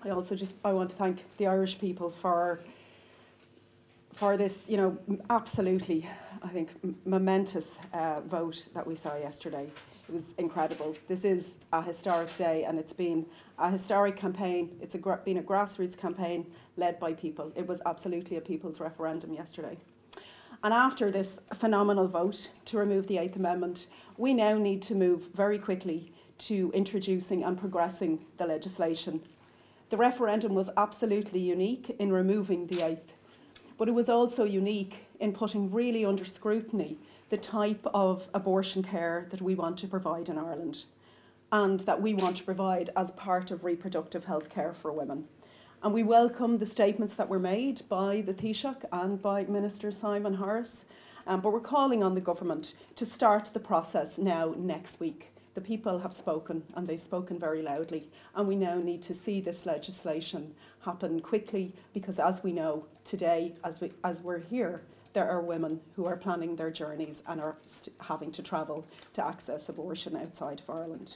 I want to thank the Irish people for this, absolutely, I think, momentous vote that we saw yesterday. It was incredible. This is a historic day, and it's been a historic campaign. It's been a grassroots campaign led by people. It was absolutely a people's referendum yesterday. And after this phenomenal vote to remove the Eighth Amendment, we now need to move very quickly to introducing and progressing the legislation. The referendum was absolutely unique in removing the Eighth, but it was also unique in putting really under scrutiny the type of abortion care that we want to provide in Ireland, and that we want to provide as part of reproductive health care for women. And we welcome the statements that were made by the Taoiseach and by Minister Simon Harris, but we're calling on the government to start the process now next week. The people have spoken, and they've spoken very loudly, and we now need to see this legislation happen quickly, because as we know today, as we're here, there are women who are planning their journeys and are having to travel to access abortion outside of Ireland.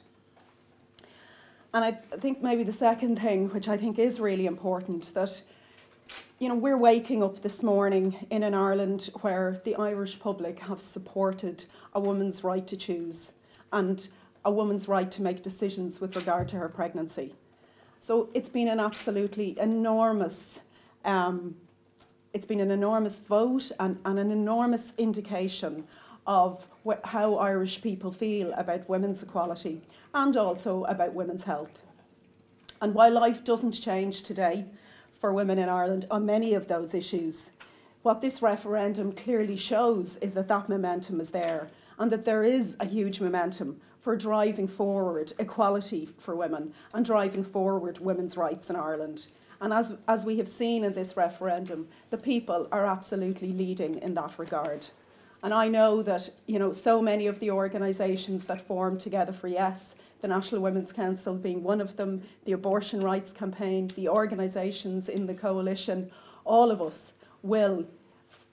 And I think maybe the second thing, which I think is really important, that we're waking up this morning in an Ireland where the Irish public have supported a woman's right to choose and a woman's right to make decisions with regard to her pregnancy. So it's been an absolutely enormous vote and an enormous indication of how Irish people feel about women's equality and also about women's health. And while life doesn't change today for women in Ireland on many of those issues, what this referendum clearly shows is that that momentum is there, and that there is a huge momentum for driving forward equality for women and driving forward women's rights in Ireland. And as we have seen in this referendum, the people are absolutely leading in that regard. And I know that, so many of the organisations that form Together for Yes, the National Women's Council being one of them, the Abortion Rights Campaign, the organisations in the coalition, all of us will,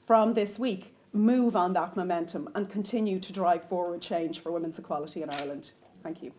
from this week, move on that momentum and continue to drive forward change for women's equality in Ireland. Thank you.